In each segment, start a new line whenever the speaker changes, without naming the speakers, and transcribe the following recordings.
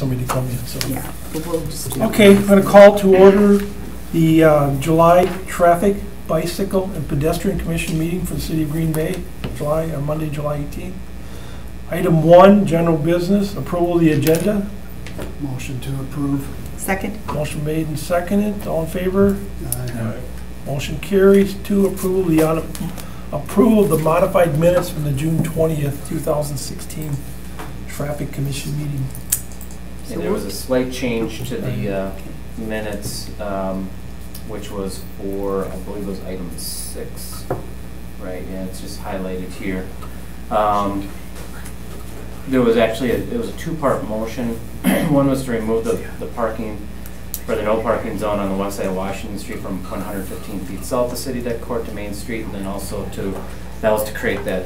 somebody to come in, so.
Yeah, we'll just do
Okay, I'm going to call to order the July Traffic, Bicycle, and Pedestrian Commission meeting for the City of Green Bay, Monday, July 18th. Item 1, general business, approval of the agenda.
Motion to approve.
Second?
Motion made and seconded. All in favor?
Aye.
Motion carries. 2, approval of the modified minutes from the June 20th, 2016 Traffic Commission meeting.
And there was a slight change to the minutes, which was for, I believe it was item 6, right? Yeah, it's just highlighted here. There was actually it was a 2-part motion. One was to remove the parking for the no parking zone on the west side of Washington Street from 115 feet south of City Deck Court to Main Street, and then also that was to create that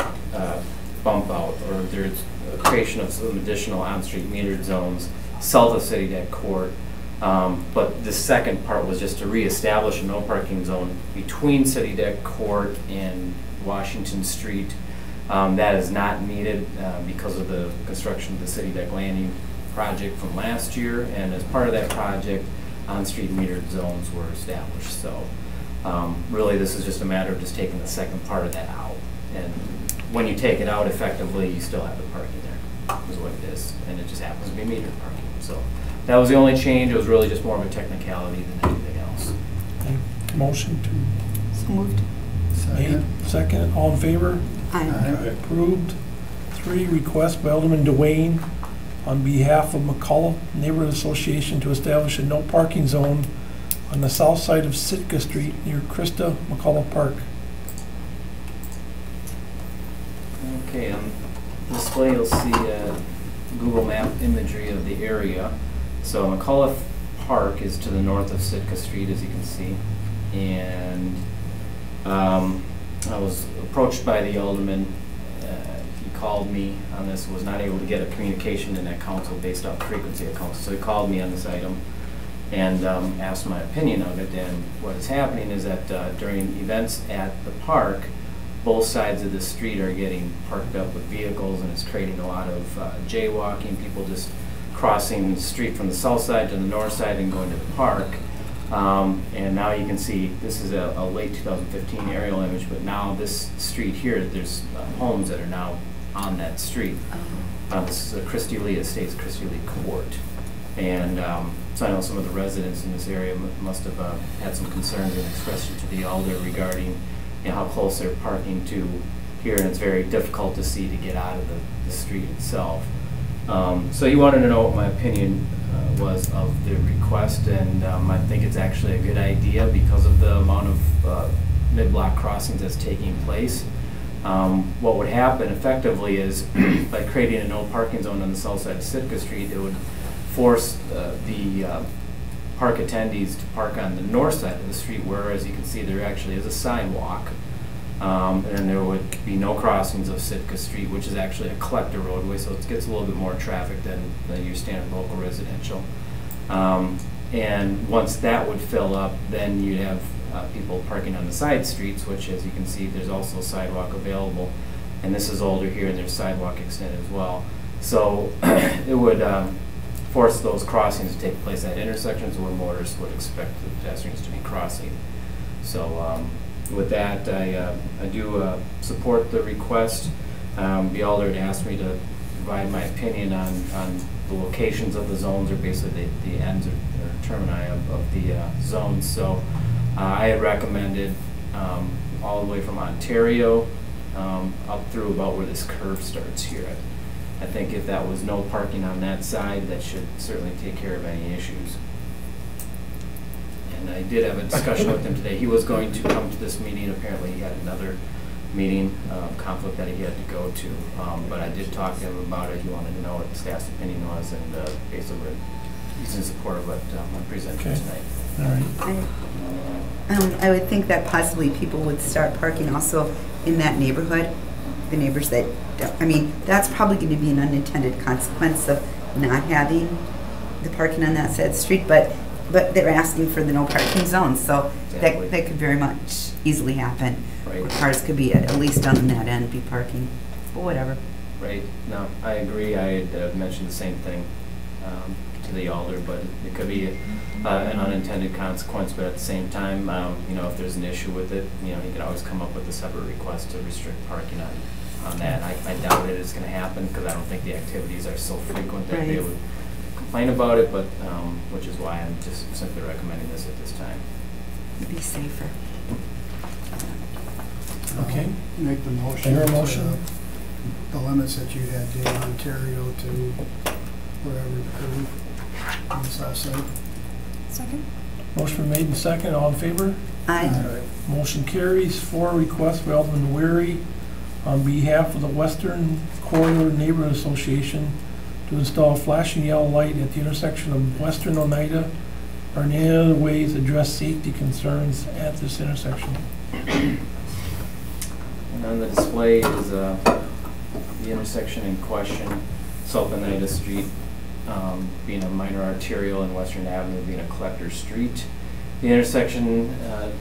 bump out, or there's a creation of some additional on-street metered zones south of City Deck Court. But the second part was just to reestablish a no parking zone between City Deck Court and Washington Street. That is not needed because of the construction of the City Deck Landing project from last year, and as part of that project, on-street metered zones were established. So really this is just a matter of just taking the second part of that out. And when you take it out, effectively, you still have the parking there, is what it is. And it just happens to be metered parking. So that was the only change. It was really just more of a technicality than anything else.
Okay. Motion to
So moved.
made, second. All in favor?
Aye.
Approved. 3, request by Alderman Dwayne on behalf of McCullough Neighborhood Association to establish a no parking zone on the south side of Sitka Street near Krista McCullough Park.
Okay, on display you'll see Google Map imagery of the area. So McCullough Park is to the north of Sitka Street, as you can see. And I was approached by the alderman. He called me on this, was not able to get a communication in that council based off frequency of council. So he called me on this item and asked my opinion of it. And what is happening is that during events at the park, both sides of the street are getting parked up with vehicles, and it's creating a lot of jaywalking, people just crossing the street from the south side to the north side and going to the park. And now you can see this is a late 2015 aerial image, but now this street here, there's homes that are now on that street. This is a Christy Lee Estates, Christy Lee Court. And so I know some of the residents in this area must have had some concerns and expressed it to the alder regarding how close they're parking to here, and it's very difficult to see to get out of the street itself. So he wanted to know what my opinion was of the request, and I think it's actually a good idea because of the amount of mid-block crossings that's taking place. What would happen effectively is by creating a no parking zone on the south side of Sitka Street, it would force the park attendees to park on the north side of the street, where, as you can see, there actually is a sidewalk. And there would be no crossings of Sitka Street, which is actually a collector roadway, so it gets a little bit more traffic than your standard local residential. And once that would fill up, then you'd have people parking on the side streets, which, as you can see, there's also a sidewalk available. And this is older here, and there's sidewalk extended as well. So it would force those crossings to take place at intersections where motorists would expect the pedestrians to be crossing. So with that, I do support the request. The alder had asked me to provide my opinion on the locations of the zones, or basically the ends or termini of the zones. So I had recommended all the way from Ontario up through about where this curve starts here. I think if that was no parking on that side, that should certainly take care of any issues. And I did have a discussion with him today. He was going to come to this meeting. Apparently he had another meeting conflict that he had to go to. But I did talk to him about it. He wanted to know what the staff's opinion was, and basically he's in support of what I'm presenting tonight.
All right.
I would think that possibly people would start parking also in that neighborhood. The neighbors that, I mean, that's probably going to be an unintended consequence of not having the parking on that side of the street, but they're asking for the no parking zone, so exactly. that could very much easily happen.
Right.
Where cars could be at least on that end be parking, but whatever.
Right. No, I agree. I had mentioned the same thing the alder, but it could be an unintended consequence. But at the same time, you know, if there's an issue with it, you know, he could always come up with a separate request to restrict parking on that. I doubt it is going to happen because I don't think the activities are so frequent that they would complain about it, but which is why I'm just simply recommending this at this time.
It'd be safer.
Okay.
Make the motion.
Your motion?
The limits that you had in Ontario to whatever the curve on the south side.
Second?
Motion made and second, all in favor?
Aye.
Motion carries. 4, request by Alderman Weary on behalf of the Western Corridor Neighborhood Association to install a flashing yellow light at the intersection of Western Oneida or in any other ways address safety concerns at this intersection.
And on the display is the intersection in question, South Oneida Street being a minor arterial and Western Avenue being a collector street. The intersection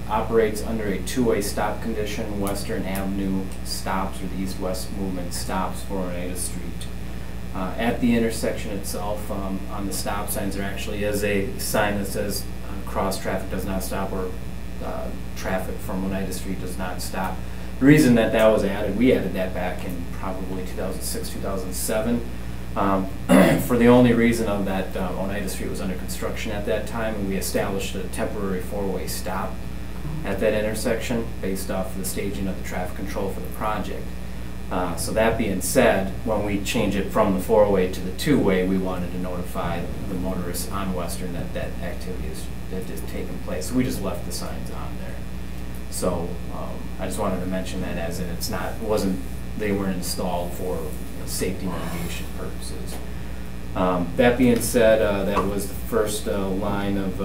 operates under a two-way stop condition. Western Avenue stops, or the east-west movement stops for Oneida Street. At the intersection itself, on the stop signs, there actually is a sign that says cross traffic does not stop, or traffic from Oneida Street does not stop. The reason that that was added, we added that back in probably 2006, 2007, for the only reason of that Oneida Street was under construction at that time, and we established a temporary 4-way stop at that intersection based off of the staging of the traffic control for the project. So that being said, when we change it from the 4-way to the 2-way, we wanted to notify the motorists on Western that that activity is taking place. So we just left the signs on there. So I just wanted to mention that, as in they weren't installed for safety mitigation purposes. That being said, that was the first line of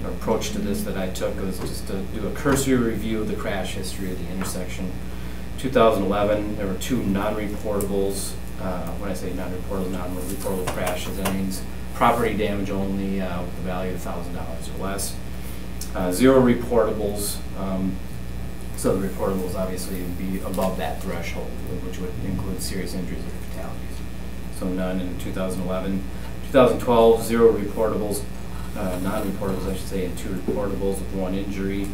approach to this that I took, was just to do a cursory review of the crash history of the intersection. 2011, there were 2 non-reportables. When I say non-reportable crashes, that means property damage only with a value of $1,000 or less. 0 reportables. So the reportables obviously would be above that threshold, which would include serious injuries or fatalities. So none in 2011. 2012, 0 reportables, non-reportables I should say, and 2 reportables with 1 injury.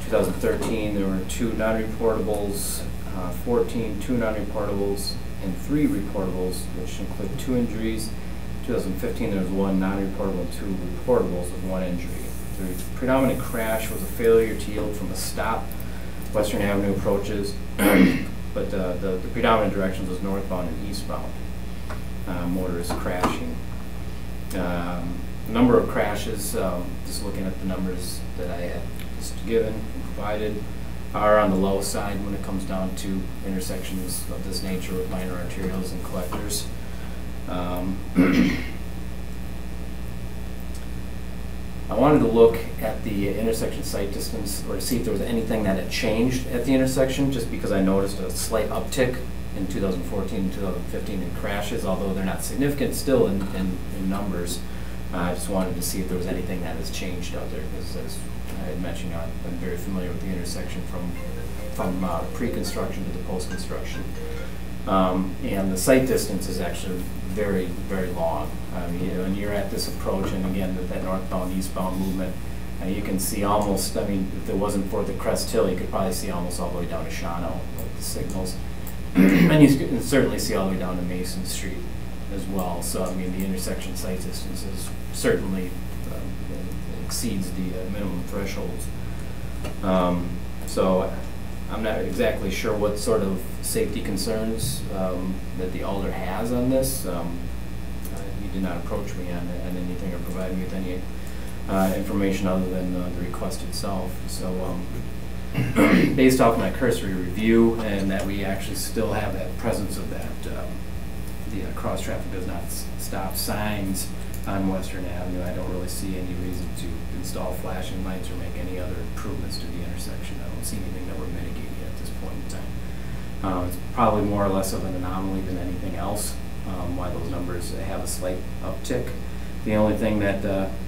2013, there were 2 non-reportables, 14, 2 non-reportables, and 3 reportables, which include 2 injuries. 2015, there was 1 non-reportable and 2 reportables with 1 injury. The predominant crash was a failure to yield from a stop, Western Avenue approaches, but the predominant directions was northbound and eastbound. Motorists crashing. Number of crashes, just looking at the numbers that I had just given and provided, are on the low side when it comes down to intersections of this nature with minor arterials and collectors. I wanted to look at the intersection sight distance, or to see if there was anything that had changed at the intersection, just because I noticed a slight uptick in 2014 and 2015 in crashes, although they're not significant still in numbers. I just wanted to see if there was anything that has changed out there, because as I had mentioned, I've been very familiar with the intersection from pre-construction to the post-construction. And the sight distance is actually very, very long. When you're at this approach, and again, with that northbound, eastbound movement, you can see almost, I mean, if it wasn't for the Crest Hill, you could probably see almost all the way down to Shawano with the signals. And you can certainly see all the way down to Mason Street as well. So, I mean, the intersection sight distance is certainly exceeds the minimum thresholds. So I'm not exactly sure what sort of safety concerns that the alder has on this. He did not approach me on anything or provide me with any information other than the request itself. So based off my cursory review, and that we actually still have that presence of that, the cross traffic does not stop signs on Western Avenue, I don't really see any reason to install flashing lights or make any other improvements to the intersection. I don't see anything that we're mitigating at this point in time. It's probably more or less of an anomaly than anything else, why those numbers have a slight uptick. The only thing that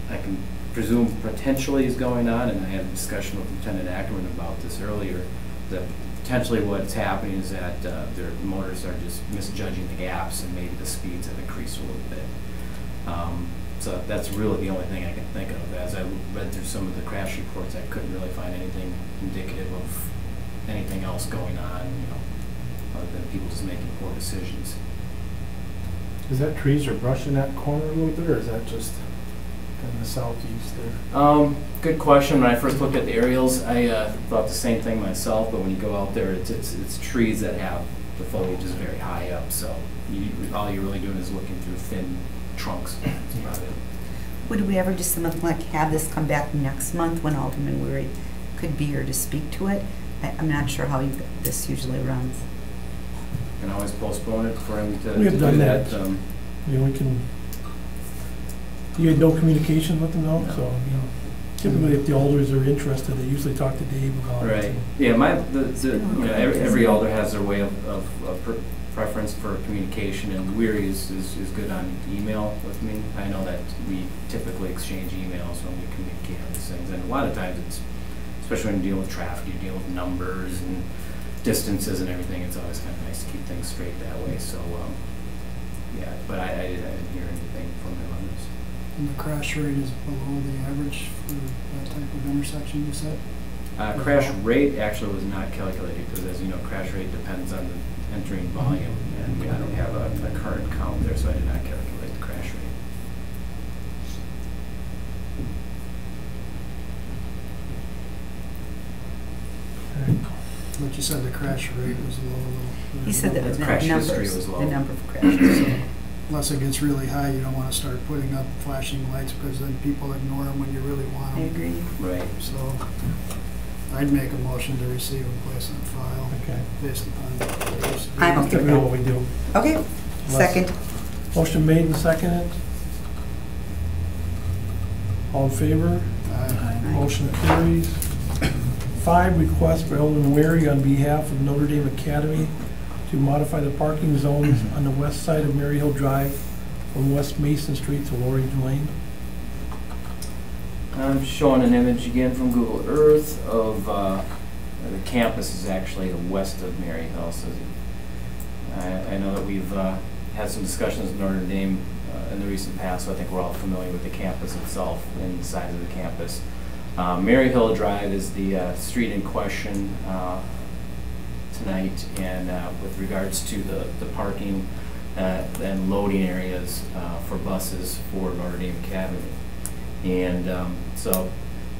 I can presume potentially is going on, and I had a discussion with Lieutenant Ackerman about this earlier, that potentially what's happening is that their motors are just misjudging the gaps, and maybe the speeds have increased a little bit. So that's really the only thing I can think of. As I read through some of the crash reports, I couldn't really find anything indicative of anything else going on, other than people just making poor decisions.
Is that trees or brush in that corner a little bit, or is that just in the southeast there?
Good question. When I first looked at the aerials, I thought the same thing myself, but when you go out there, it's trees that have the foliage is very high up, so all you're really doing is looking through thin trunks. That's about it.
Would we ever do something like have this come back next month when Alderman Weary could be here to speak to it? I'm not sure how this usually runs.
You can always postpone it for him to
We have
do
done
that.
that. We can, you had no communication with them though,
No.
so, typically if the alders are interested, they usually talk to Dave about it.
Right. Yeah, every alder has their way of preference for communication, and Weary is good on email with me. I know that we typically exchange emails when we communicate on these things, and a lot of times it's, especially when you deal with traffic, you deal with numbers and distances and everything, it's always kind of nice to keep things straight that way. So, yeah, but I didn't hear anything from him on this.
And the crash rate is below the average for that type of intersection, you said?
Crash rate actually was not calculated because, as you know, crash rate depends on the entering volume, and I don't have a current count there, so I did not calculate the crash rate.
But you said the crash rate was low, though.
He said that
The
the
crash history
numbers,
was low.
the number of crashes.
Unless it gets really high, you don't want to start putting up flashing lights because then people ignore them when you really want
I
them.
agree.
Right.
So I'd make a motion to receive and place on file
Okay.
based upon.
I'm okay.
Typically what we do.
Okay, second.
Motion made and seconded. All in favor?
Aye.
Motion carries. 5, request by Alderman Weary on behalf of Notre Dame Academy to modify the parking zones on the west side of Mary Hill Drive from West Mason Street to Lorridge Lane.
I'm showing an image again from Google Earth of the campus is actually west of Mary Hill. So I know that we've had some discussions with Notre Dame in the recent past, so I think we're all familiar with the campus itself and the size of the campus. Mary Hill Drive is the street in question tonight, and with regards to the parking and loading areas for buses for Notre Dame Academy. And so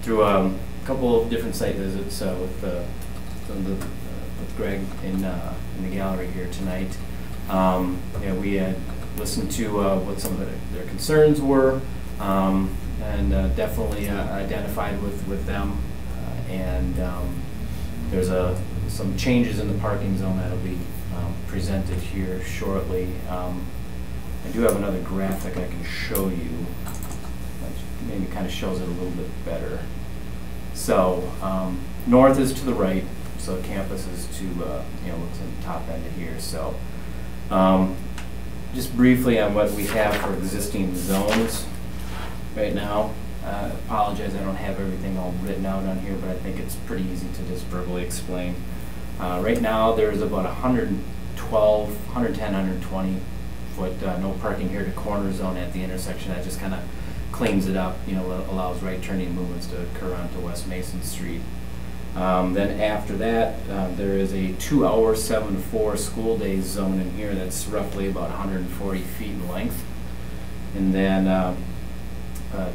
through a couple of different site visits with Greg in the gallery here tonight, we had listened to what some of their concerns were, and definitely identified with them. And there's some changes in the parking zone that'll be presented here shortly. I do have another graphic I can show you, which maybe kind of shows it a little bit better. So north is to the right, so campus is to looks at the top end of here. So just briefly on what we have for existing zones right now. Apologize, I don't have everything all written out on here, but I think it's pretty easy to just verbally explain. Right now, there's about 112, 110, 120 foot no parking here to corner zone at the intersection. That just kind of cleans it up, allows right turning movements to occur onto West Mason Street. Then after that, there is a 2-hour 7 to 4 school day zone in here that's roughly about 140 feet in length. And then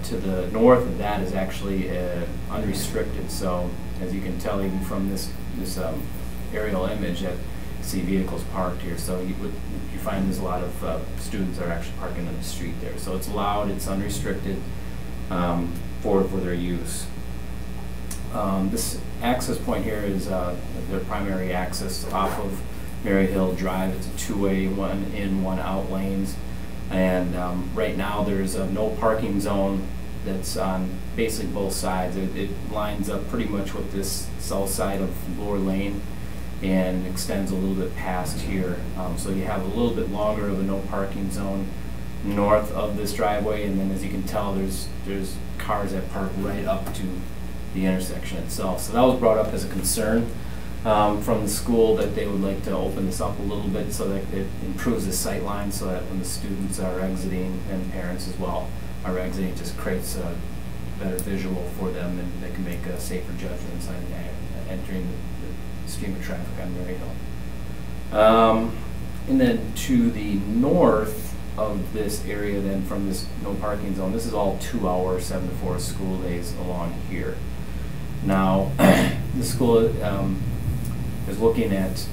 to the north of that is actually unrestricted. So as you can tell even from this aerial image, that you see vehicles parked here. So you find there's a lot of students that are actually parking on the street there. So it's allowed, it's unrestricted for their use. This access point here is their primary access off of Mary Hill Drive. It's a 2-way, 1 in, 1 out lanes. And right now there's no parking zone that's on basically both sides. It lines up pretty much with this south side of Lower Lane and extends a little bit past here. So you have a little bit longer of a no parking zone north of this driveway, and then as you can tell there's cars that park right up to the intersection itself. So that was brought up as a concern from the school, that they would like to open this up a little bit so that it improves the sight line, so that when the students are exiting, and parents as well, our exit. It just creates a better visual for them, and they can make safer judgments on entering the stream of traffic on Mary Hill. And then to the north of this area, then from this no parking zone, this is all 2 hour, 7 to 4 school days along here. Now, the school is looking at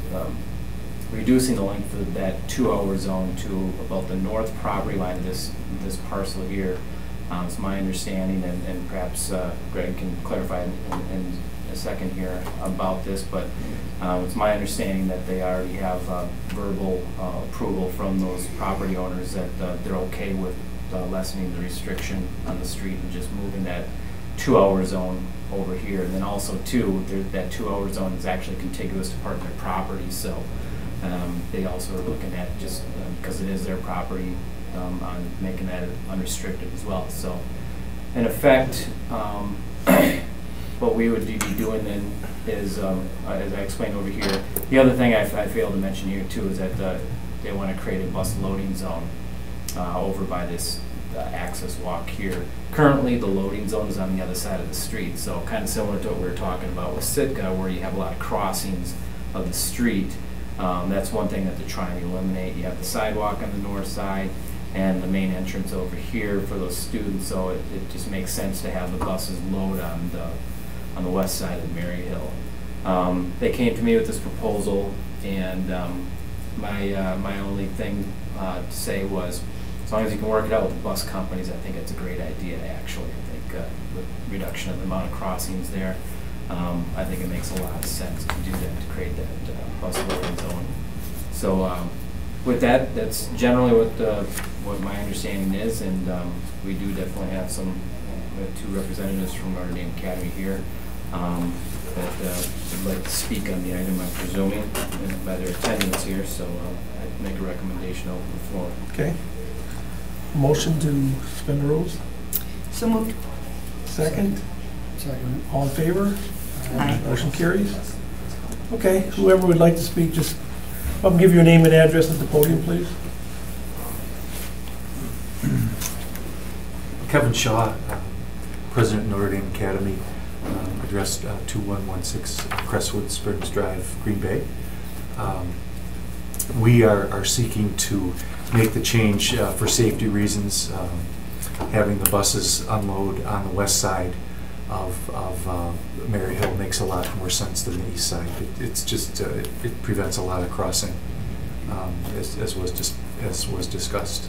reducing the length of that 2 hour zone to about the north property line of this parcel here. It's my understanding, and perhaps Greg can clarify in a second here about this, but it's my understanding that they already have verbal approval from those property owners that they're okay with lessening the restriction on the street and just moving that 2 hour zone over here. And then also too, that 2 hour zone is actually contiguous to part of their property, so they also are looking at, just because it is their property, on making that unrestricted as well. So in effect, what we would be doing then is, as I explained over here, the other thing I failed to mention here too is that they want to create a bus loading zone over by this access walk here. Currently, the loading zone is on the other side of the street, so kind of similar to what we were talking about with Sitka, where you have a lot of crossings of the street. That's one thing that they're trying to eliminate. You have the sidewalk on the north side and the main entrance over here for those students, so it just makes sense to have the buses load on the west side of Mary Hill. They came to me with this proposal, and my only thing to say was, as long as you can work it out with the bus companies, I think it's a great idea, actually. I think with reduction of the amount of crossings there, I think it makes a lot of sense to do that, to create that bus loading zone. So with that, that's generally what my understanding is, and we do definitely have we have 2 representatives from Notre Dame Academy here that would like to speak on the item, I'm presuming, by their attendance here, so I'd make a recommendation over the floor.
Okay. Motion to suspend the rules?
So moved.
Second?
Second.
All in favor?
Aye.
Motion carries. Okay, whoever would like to speak, just give your name and address at the podium, please.
Kevin Shaw, President Notre Dame Academy, addressed 2116 Crestwood Springs Drive, Green Bay. We are seeking to make the change for safety reasons. Having the buses unload on the west side of Mary Hill makes a lot more sense than the east side. It's just it prevents a lot of crossing, as was discussed.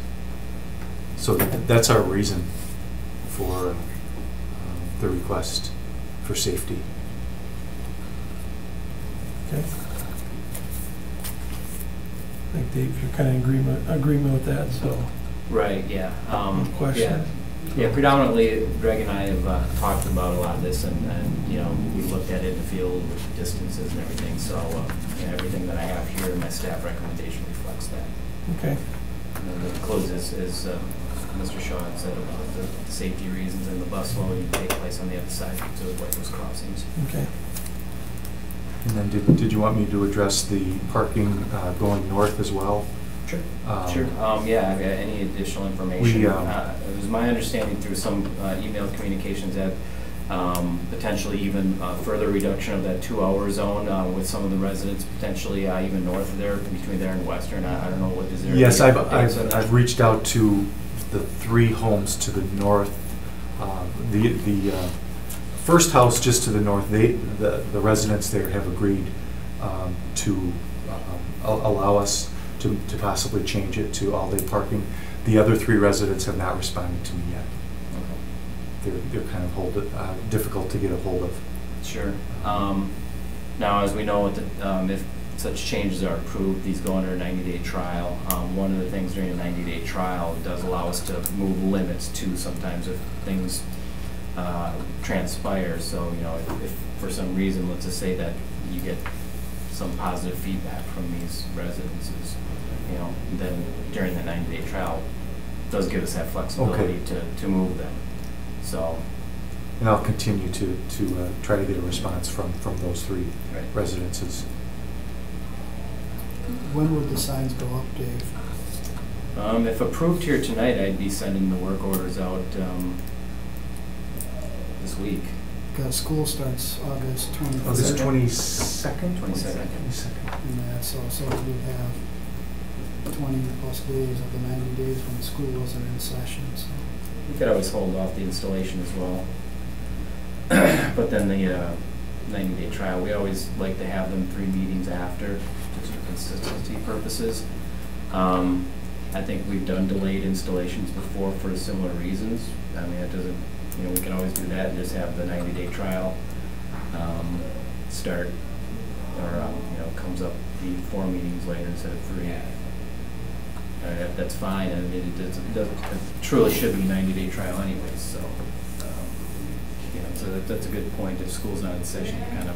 So that's our reason for the request for safety.
Okay. I think Dave, you're kind of agreement with that, so.
Right, yeah.
Question?
Yeah, predominantly Greg and I have talked about a lot of this, and you know, we looked at it in the field with distances and everything, so everything that I have here in my staff recommendation reflects that.
Okay.
And then the closes is Mr. Shaw had said about the safety reasons and the bus loading take place on the other side to avoid those crossings.
Okay.
And then did you want me to address the parking going north as well?
Sure. Sure. Yeah, I've got any additional information. It was my understanding through some email communications that potentially even further reduction of that 2 hour zone with some of the residents potentially even north of there, between there and western. I don't know what is there.
Yes, I've reached out to the 3 homes to the north. The first house just to the north, the residents there have agreed to allow us to possibly change it to all-day parking. The other 3 residents have not responded to me yet. Okay. They're kind of difficult to get a hold of.
Sure. Now, as we know, if such changes are approved, these go under a 90-day trial. One of the things during a 90-day trial does allow us to move limits too sometimes if things transpire. So, you know, if for some reason, let's just say that you get some positive feedback from these residences, you know, then during the 90-day trial, it does give us that flexibility to move them. So.
And I'll continue to try to get a response from those 3 residences.
When would the signs go up, Dave?
If approved here tonight, I'd be sending the work orders out this week.
Because school starts August 23rd.
August 22nd?
22nd.
And that's also, we have 20 plus days of the 90 days when schools are in session, so.
We could always hold off the installation as well. But then the 90-day trial, we always like to have them 3 meetings after, just for consistency purposes. I think we've done delayed installations before for similar reasons. I mean, it doesn't, we can always do that and just have the 90-day trial start, or, comes up the 4 meetings later instead of 3. That's fine, and it truly should be a 90-day trial anyways, so. So that's a good point. If school's not in session, you're kind of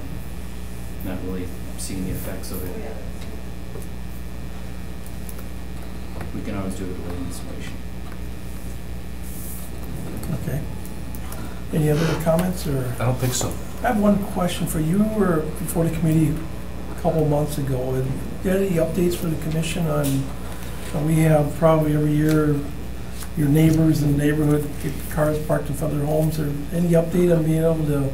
not really seeing the effects of it. We can always do a delayed installation.
Okay. Any other comments, or?
I don't think so.
I have one question for you. You were before the committee a couple months ago, and you had any updates for the commission on, we have probably every year your neighbors in the neighborhood get cars parked in front of their homes, or any update on being able to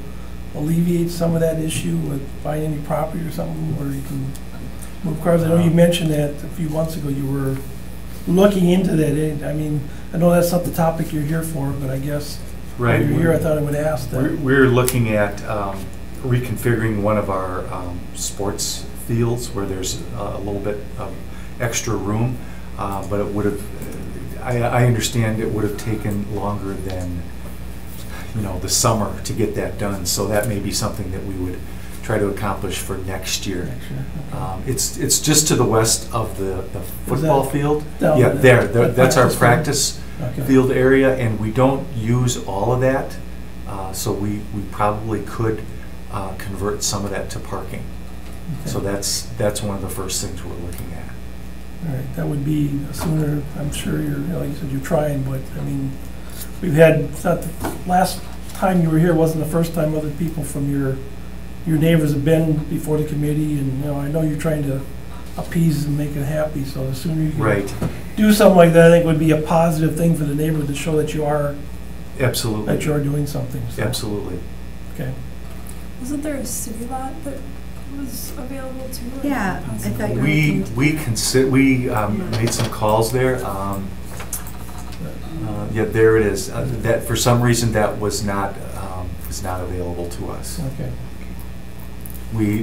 alleviate some of that issue with buying any property or something where you can move cars? I know you mentioned that a few months ago you were looking into that. I mean, I know that's not the topic you're here for, but I guess
Right.
while you're here, I thought I would ask that.
We're looking at reconfiguring one of our sports fields where there's a little bit of extra room, but it would have, I understand it would have taken longer than, the summer to get that done. So that may be something that we would try to accomplish for next year.
Okay.
It's just to the west of the football field.
Down
Yeah,
there.
there. That's our
Practice field.
practice
Okay.
field area, and we don't use all of that. So we probably could convert some of that to parking.
Okay.
So that's one of the first things we're looking at.
All right, that would be sooner. I'm sure you're, like you said, you're trying, but I mean, we've had, it's not the last time you were here wasn't the first time other people from your neighbors have been before the committee, and I know you're trying to appease and make it happy, so the sooner you can
Right.
do something like that, I think would be a positive thing for the neighborhood to show that you are
Absolutely.
doing something. So.
Absolutely.
Okay.
Wasn't there a city lot that was available too? or
Yeah, I
possibly?
thought you were
We
looking
made some calls there. Yeah, there it is. That for some reason that was not available to us.
Okay.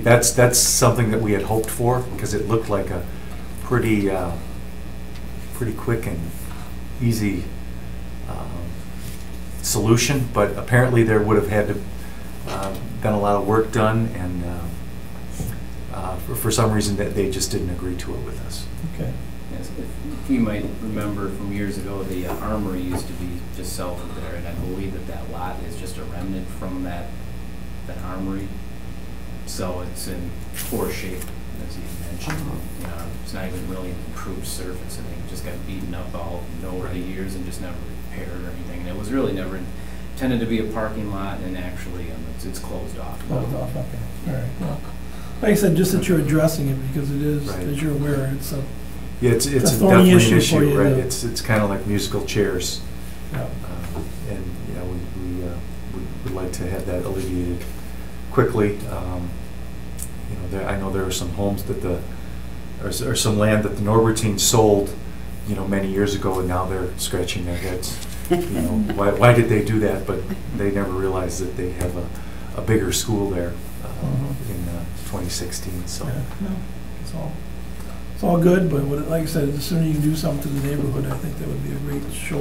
That's something that we had hoped for, because it looked like a pretty quick and easy solution, but apparently there would have had to been a lot of work done, and for some reason that they just didn't agree to it with us.
Okay.
Yes, if you might remember from years ago, the armory used to be just south of there, and I believe that lot is just a remnant from that armory. So it's in poor shape, as you mentioned. It's not even really an improved surface. I think it just got beaten up over the years and just never repaired or anything. And it was really never intended to be a parking lot, and actually it's closed off.
Closed off, okay. All right. Well, like I said, just that you're addressing it, because it is,
Right.
as you're aware, it's a,
Yeah, it's
It's a thorny
definitely an
issue for
issue,
you
right?
to-
It's kind of like musical chairs,
yeah.
and we would like to have that alleviated quickly. I know there are some homes that or some land that the Norbertines sold, many years ago, and now they're scratching their heads. Why did they do that? But they never realized that they have a bigger school there in 2016. So.
Yeah, no, it's all good, but like I said, the sooner you can do something to the neighborhood, I think that would be a great show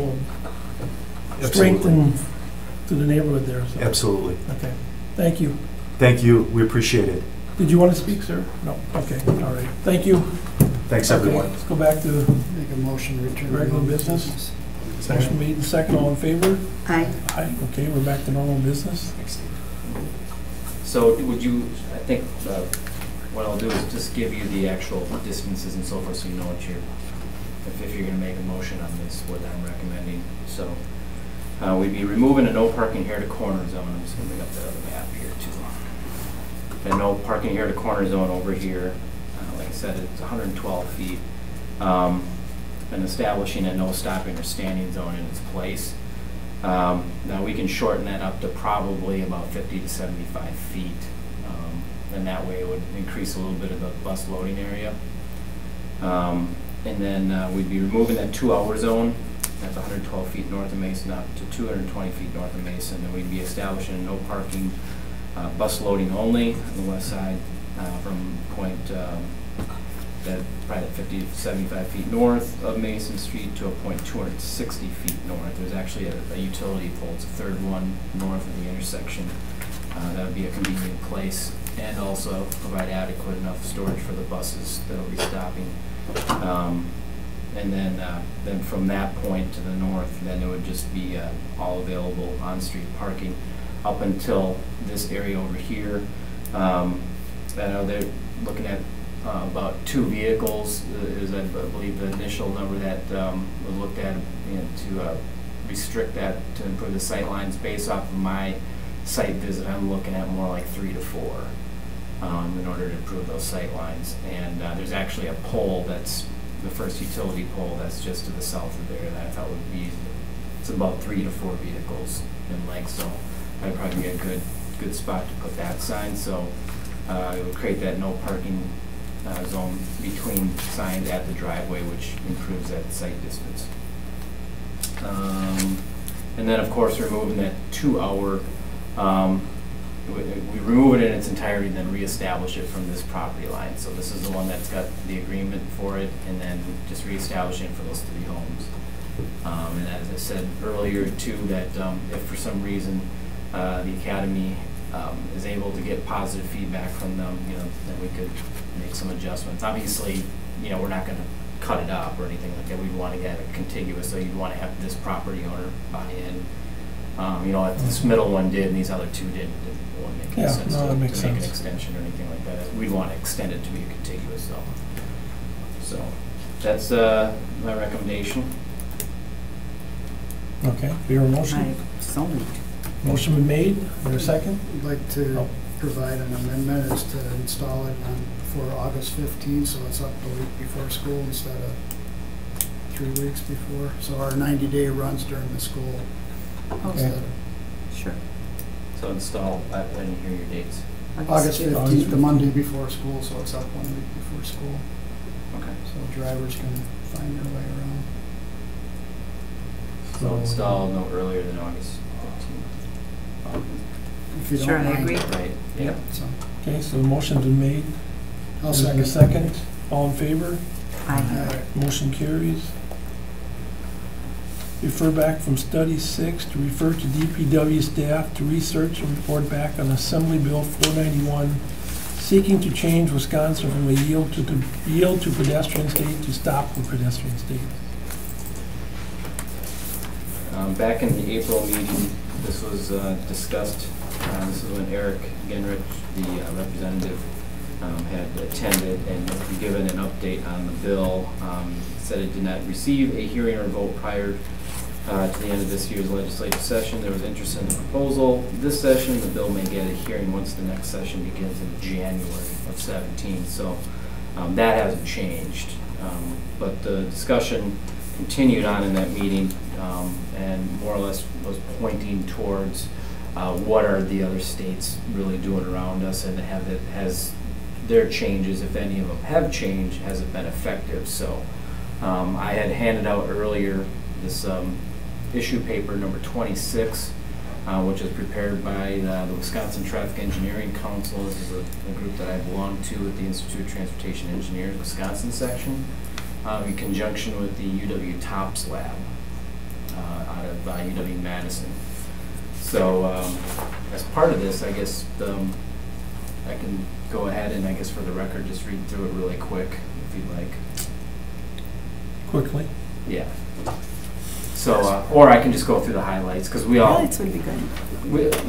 of strength
Absolutely.
to the neighborhood there. So.
Absolutely.
Okay, thank you.
Thank you. We appreciate it.
Did you want to speak, sir? No, okay, all right. Thank you.
Thanks,
Okay,
everyone.
let's go back to
Make a motion to return to
Regular
normal
business. motion made and second. All in favor?
Aye.
Aye. Okay, we're back to normal business.
So would you, I think what I'll do is just give you the actual distances and so forth, so you know what if you're going to make a motion on this, what I'm recommending. So we'd be removing a no parking here to corner zone. I'm just going to bring up the other map here too. And no parking here to corner zone over here. Like I said, it's 112 feet. and establishing a no stopping or standing zone in its place. Now we can shorten that up to probably about 50 to 75 feet. And that way it would increase a little bit of the bus loading area. And then we'd be removing that 2-hour zone. That's 112 feet north of Mason up to 220 feet north of Mason. And we'd be establishing a no parking bus loading only on the west side from point that probably 50 to 75 feet north of Mason Street to a point 260 feet north. There's actually a utility pole. It's the third one north of the intersection. That would be a convenient place and also provide adequate enough storage for the buses that will be stopping. And then from that point to the north, then it would just be all available on-street parking up until this area over here. I know they're looking at about 2 vehicles is I believe the initial number that was looked at, to restrict that to improve the sight lines. Based off of my site visit, I'm looking at more like 3 to 4 in order to improve those sight lines. And there's actually a pole that's the first utility pole that's just to the south of there that I thought would be, it's about 3 to 4 vehicles in length, so that'd probably be a good spot to put that sign. So it would create that no parking zone between signs at the driveway, which improves that sight distance. And then of course removing that 2-hour, we remove it in its entirety and then reestablish it from this property line. So this is the one that's got the agreement for it, and then just reestablishing it for those 3 homes. And as I said earlier too, that if for some reason the academy is able to get positive feedback from them, then we could make some adjustments. Obviously, we're not going to cut it up or anything like that. We'd want to get it contiguous, so you'd want to have this property owner buy in. If this middle one did and these other 2 didn't, it wouldn't make any sense to make an extension or anything like that. We'd want to extend it to be contiguous, though. So that's my recommendation.
Okay, for your motion?
So moved.
Motion been made, or a second?
I'd like to provide an amendment is to install it for August 15th, so it's up a week before school instead of 3 weeks before. So our 90-day runs during the school.
Okay.
Sure.
So install, I didn't hear your dates.
August 15th, the Monday before school, so it's up 1 week before school.
Okay.
So drivers can find their way around.
So install no earlier than August 15th.
If you
Sure,
don't
I
mind.
agree.
Right.
Yeah. So
Okay, so the motion's been made.
I'll
Is there a
second.
second? All in favor?
Aye.
Motion carries. Refer back from study 6 to refer to DPW staff to research and report back on Assembly Bill 491, seeking to change Wisconsin from a yield to pedestrian state to stop with pedestrian state.
Back in the April meeting, this was discussed. This is when Eric Genrich, the representative, had attended and was given an update on the bill. Said it did not receive a hearing or vote prior to the end of this year's legislative session. There was interest in the proposal. This session, the bill may get a hearing once the next session begins in January of 17. So that hasn't changed. But the discussion continued on in that meeting and more or less was pointing towards what are the other states really doing around us, and has their changes, if any of them have changed, has it been effective? So I had handed out earlier this issue paper number 26, which is prepared by the Wisconsin Traffic Engineering Council. This is a group that I belong to at the Institute of Transportation Engineers Wisconsin section, in conjunction with the UW TOPS lab out of UW-Madison. So as part of this, I guess I can go ahead and I guess for the record just read through it really quick if you'd like.
Quickly.
Yeah. So, or I can just go through the highlights because we all.
Highlights would be good.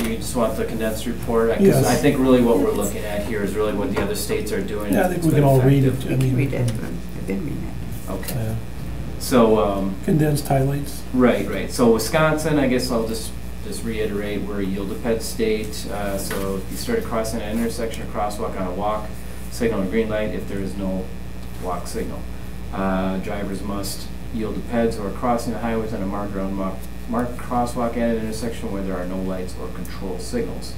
You just want the condensed report?
Yes.
I think really what we're looking at here is really what the other states are doing.
Yeah, I think we can all read it.
You can read it. I've been reading it.
Okay.
Yeah.
So.
Condensed highlights.
Right. So Wisconsin, I guess I'll just reiterate, we're a yield-to-ped state. So if you start crossing an intersection or crosswalk on a walk, signal a green light if there is no walk signal. Drivers must yield to peds who are crossing the highways on a marked crosswalk at an intersection where there are no lights or control signals.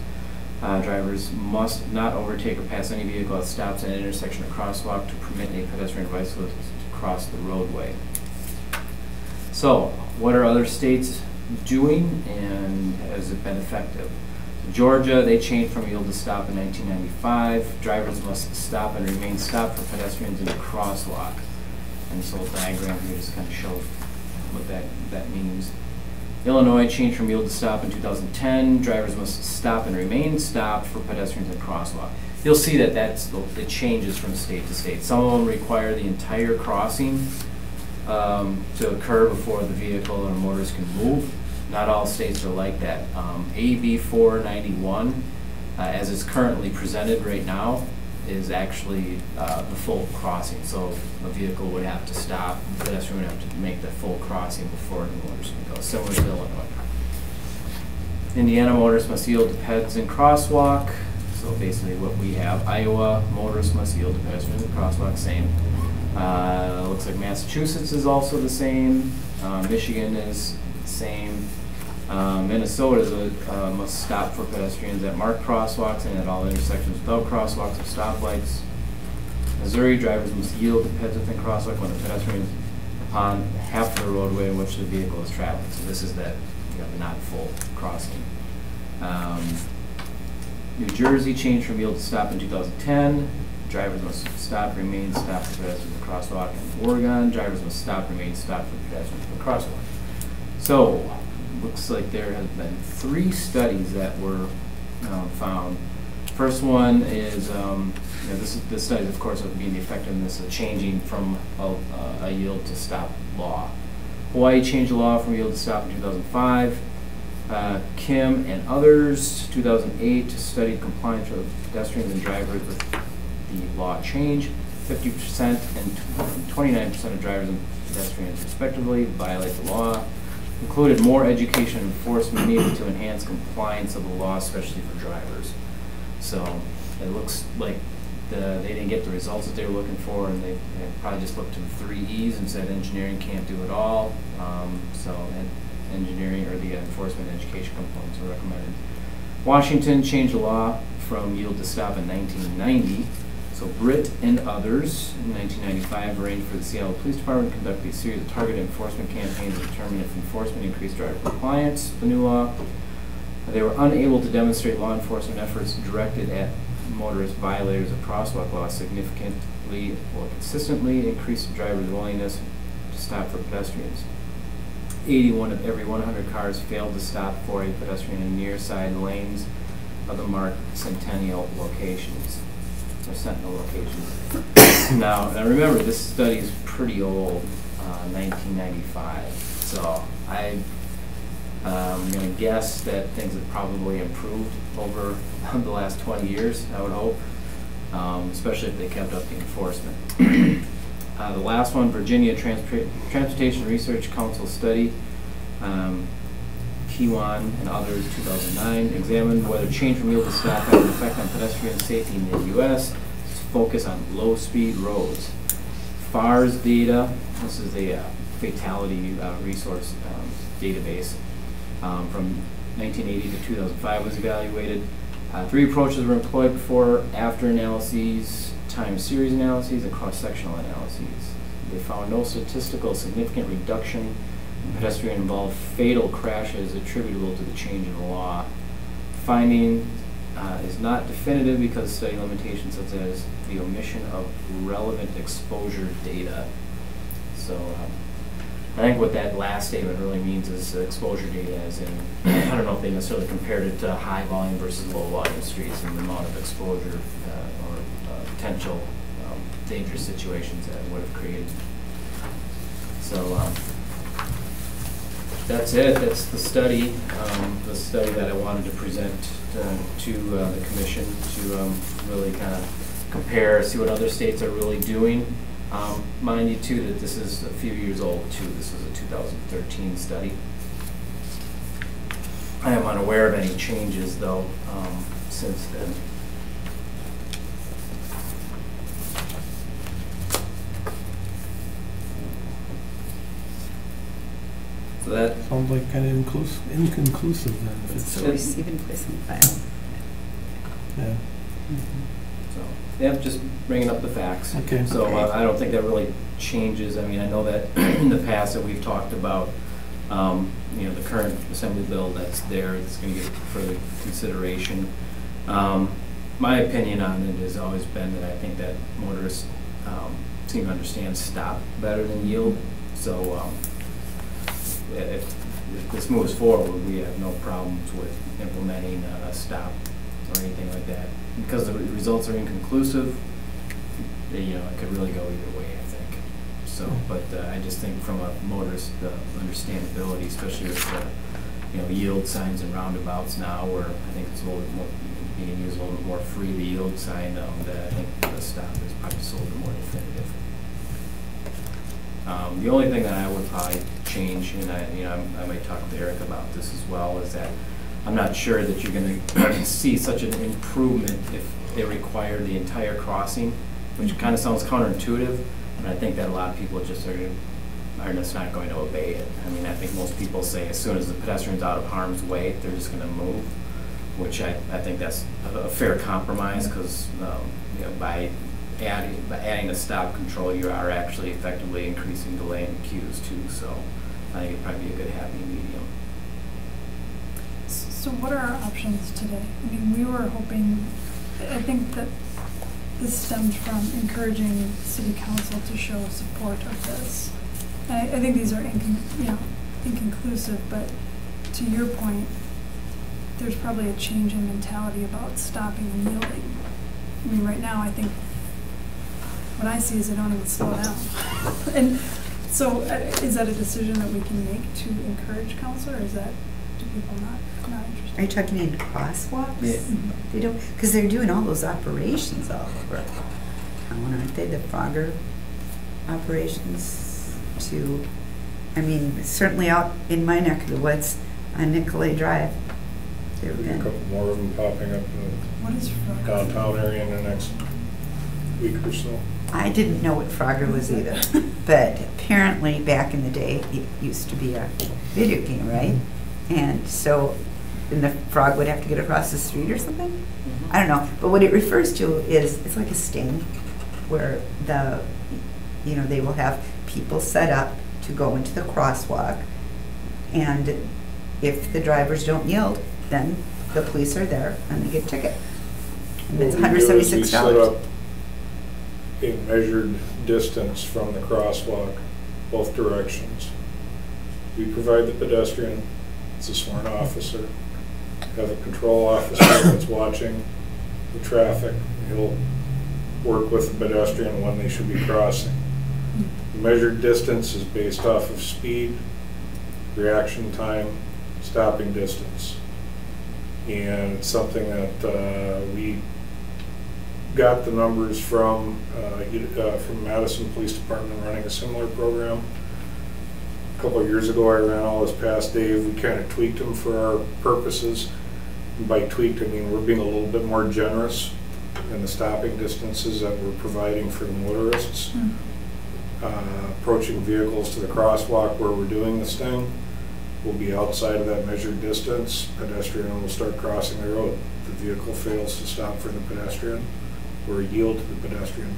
Drivers must not overtake or pass any vehicle that stops at an intersection or crosswalk to permit a pedestrian or bicyclist to cross the roadway. So, what are other states doing, and has it been effective? Georgia, they changed from yield to stop in 1995. Drivers must stop and remain stopped for pedestrians in a crosswalk. And this little diagram here just kind of shows what that means. Illinois changed from yield to stop in 2010. Drivers must stop and remain stopped for pedestrians in a crosswalk. You'll see that it changes from state to state. Some of them require the entire crossing to occur before the vehicle or motorist can move. Not all states are like that. AB 491, as it's currently presented right now, is actually the full crossing. So a vehicle would have to stop, the pedestrian would have to make the full crossing before the motorist can go, similar to Illinois. Indiana, motorists must yield to peds in crosswalk. So basically what we have. Iowa, motorists must yield to pedestrians in crosswalk, same. Looks like Massachusetts is also the same. Michigan is the same. Minnesota must stop for pedestrians at marked crosswalks and at all intersections without crosswalks or stoplights. Missouri, drivers must yield to peds within crosswalk when the pedestrian is upon half of the roadway in which the vehicle is traveling. So this is that not full crossing. New Jersey changed from yield to stop in 2010. Drivers must stop, remain stopped for pedestrians in the crosswalk. In Oregon, drivers must stop, remain stopped for pedestrians in the crosswalk. So, looks like there have been 3 studies that were found. First one is, this study, of course, of being the effectiveness of changing from a yield to stop law. Hawaii changed the law from yield to stop in 2005. Kim and others, 2008, studied compliance of pedestrians and drivers with the law change. 50% and 29% of drivers and pedestrians, respectively, violate the law. Included more education and enforcement needed to enhance compliance of the law, especially for drivers. So it looks like they didn't get the results that they were looking for, and they probably just looked to the 3 E's and said engineering can't do it all. Engineering or the enforcement education components are recommended. Washington changed the law from yield to stop in 1990. So Britt and others in 1995 arranged for the Seattle Police Department to conduct a series of targeted enforcement campaigns to determine if enforcement increased driver compliance with the new law. They were unable to demonstrate law enforcement efforts directed at motorist violators of crosswalk laws significantly or consistently increased drivers' willingness to stop for pedestrians. 81 of every 100 cars failed to stop for a pedestrian in near side lanes of the marked Centennial locations. Or Sentinel locations. Now remember, this study is pretty old, 1995. So I'm going to guess that things have probably improved over the last 20 years, I would hope, especially if they kept up the enforcement. The last one, Virginia Transportation Research Council study, Kiwan and others, 2009, examined whether change from yield to stop had an effect on pedestrian safety in the U.S. Focus on low-speed roads. FARS data, this is a fatality resource database from 1980 to 2005 was evaluated. 3 approaches were employed: before, after analyses, time series analyses, and cross-sectional analyses. They found no statistical significant reduction in pedestrian-involved fatal crashes attributable to the change in the law. Finding is not definitive because study limitations such as the omission of relevant exposure data. So I think what that last statement really means is exposure data, as in, I don't know if they necessarily compared it to high volume versus low volume streets and the amount of exposure or potential dangerous situations that would have created. So that's it. That's the study that I wanted to present to the commission to really kind of compare, see what other states are really doing. Mind you too that this is a few years old too. This was a 2013 study. I am unaware of any changes though since then. So that,
Sounds like kind of inconclusive then. If it's,
So receive and place on file.
yeah.
so, yeah, just bringing up the facts.
Okay.
So I don't think that really changes. I mean, I know that in the past that we've talked about, you know, the current assembly bill that's there, it's going to get further consideration. My opinion on it has always been that I think that motorists seem to understand stop better than yield. So if this moves forward, we have no problems with implementing a stop or anything like that. Because the results are inconclusive, you know, it could really go either way, I think. So, but I just think from a motorist understandability, especially with you know, yield signs and roundabouts now, where I think it's a little bit more being used a little bit more free, the yield sign, that I think the stop is probably just a little bit more definitive. The only thing that I would probably change, and I might talk to Eric about this as well, is that I'm not sure that you're going to see such an improvement if they require the entire crossing, which kind of sounds counterintuitive, but I think that a lot of people just are just not going to obey it. I mean, I think most people say as soon as the pedestrian's out of harm's way, they're just going to move, which I think that's a fair compromise, because you know, by adding a stop control, you are actually effectively increasing delay in the queues too. So I think it'd probably be a good happy medium.
So what are our options today? I mean, we were hoping, I think that this stems from encouraging city council to show support of this. And I think these are inconclusive, but to your point, there's probably a change in mentality about stopping and yielding. I mean, right now, I think what I see is they don't even slow down. And so is that a decision that we can make to encourage council, or is that, do people not interested?
Are you talking in crosswalks?
Yeah.
Mm-hmm. They don't, because they're doing all those operations all over town, aren't they? The Frogger operations to, I mean, certainly out in my neck of the woods on Nicolay Drive.
There'll be a couple more of them popping up in
What is
the
Frogger?
downtown area in the next week or so.
I didn't know what Frogger was either, but apparently back in the day, it used to be a video game, right? And so, then the frog would have to get across the street or something?
Mm-hmm.
I don't know, but what it refers to is, it's like a sting, where they will have people set up to go into the crosswalk, and if the drivers don't yield, then the police are there and they get a ticket. And it's
What we do is we
$176.
set up a measured distance from the crosswalk, both directions. We provide the pedestrian, it's a sworn officer, have a control officer that's watching the traffic. He'll work with the pedestrian when they should be crossing. The measured distance is based off of speed, reaction time, stopping distance. And it's something that we got the numbers from Madison Police Department running a similar program. A couple of years ago I ran all this past Dave. We kind of tweaked them for our purposes. And by tweaked I mean we're being a little bit more generous in the stopping distances that we're providing for the motorists. Approaching vehicles to the crosswalk where we're doing this thing will be outside of that measured distance. Pedestrian will start crossing the road. The vehicle fails to stop for the pedestrian or yield to the pedestrian,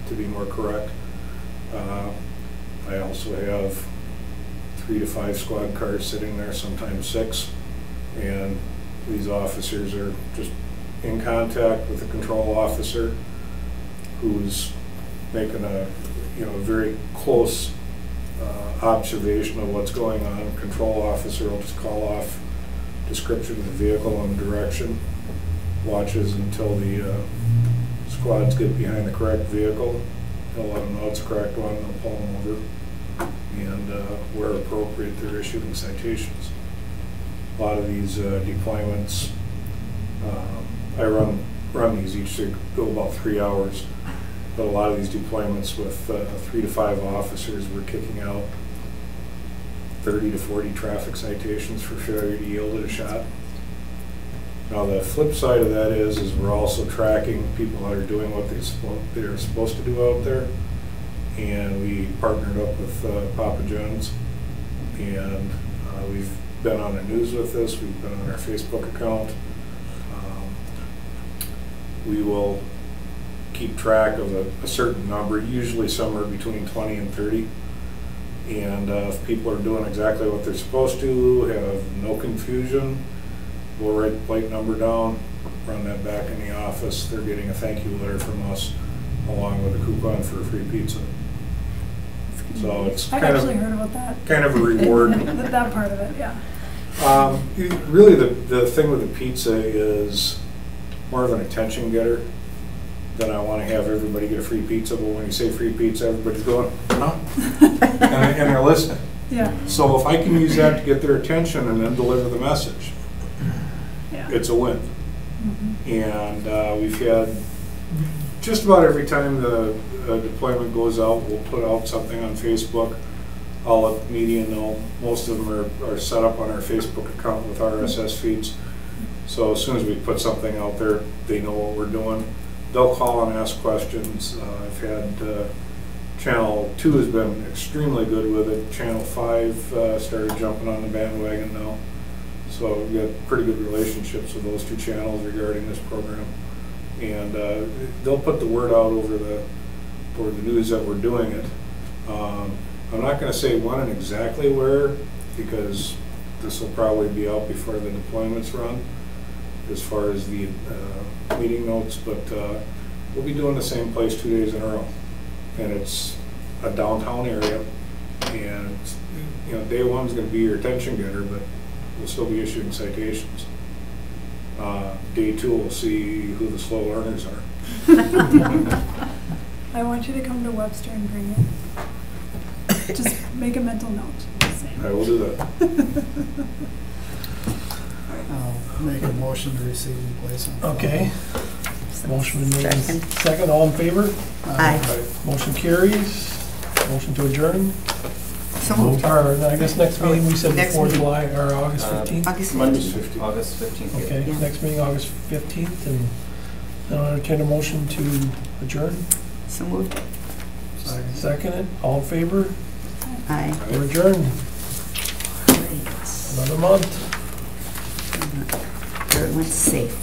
to be more correct. I also have 3 to 5 squad cars sitting there, sometimes 6, and these officers are just in contact with the control officer who's making a very close observation of what's going on. Control officer will just call off description of the vehicle and direction, watches until the squads get behind the correct vehicle. He'll let them know it's the correct one, they'll pull them over, and where appropriate they're issuing citations. A lot of these deployments, I run these each, they go about 3 hours, but a lot of these deployments with 3 to 5 officers, we're kicking out 30 to 40 traffic citations for failure to yield at a shot. Now the flip side of that is we're also tracking people that are doing what they're supposed to do out there, and we partnered up with Papa John's And we've been on the news with this, we've been on our Facebook account. We will keep track of a certain number, usually somewhere between 20 and 30. And if people are doing exactly what they're supposed to, have no confusion, we'll write the plate number down, run that back in the office. They're getting a thank you letter from us along with a coupon for a free pizza. So it's
I've
kind
actually
of,
heard about that.
kind of a reward.
That part of it, yeah.
Really, the thing with the pizza is more of an attention getter than I want to have everybody get a free pizza. But when you say free pizza, everybody's going, huh? and they're listening.
Yeah.
So if I can use that to get their attention and then deliver the message,
Yeah.
it's a win.
Mhm.
And we've had just about every time the deployment goes out, we'll put out something on Facebook. I'll let the media know. Most of them are set up on our Facebook account with RSS feeds. So as soon as we put something out there, they know what we're doing. They'll call and ask questions. I've had Channel 2 has been extremely good with it. Channel 5 started jumping on the bandwagon now. So we've got pretty good relationships with those two channels regarding this program. And they'll put the word out over the news that we're doing it. I'm not going to say when and exactly where, because this will probably be out before the deployments run as far as the meeting notes, but we'll be doing the same place 2 days in a row. And it's a downtown area, and you know, day one's going to be your attention getter, but we'll still be issuing citations. Day two, we'll see who the slow learners are.
I want you to come to Webster and bring it. Just make a mental note.
I will do that.
I'll make a motion to receive and place on file.
Okay. Motion been made.
Second.
Second, all in favor?
Aye.
Motion carries. Motion to adjourn.
So moved.
Or, I guess next meeting, we said
Next
before
meeting.
July, or August 15th?
August
Monday's
15th.
15th.
August 15th. yeah.
Okay,
Yeah.
next meeting, August 15th, and I'll entertain a motion to adjourn.
So moved.
Second.
Second it, all in favor?
Aye.
We're adjourned.
Great.
Another month.
Everyone's safe.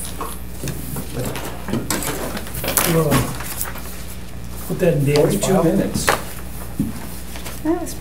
You wanna put that in Dan's
42
file?
minutes.
That was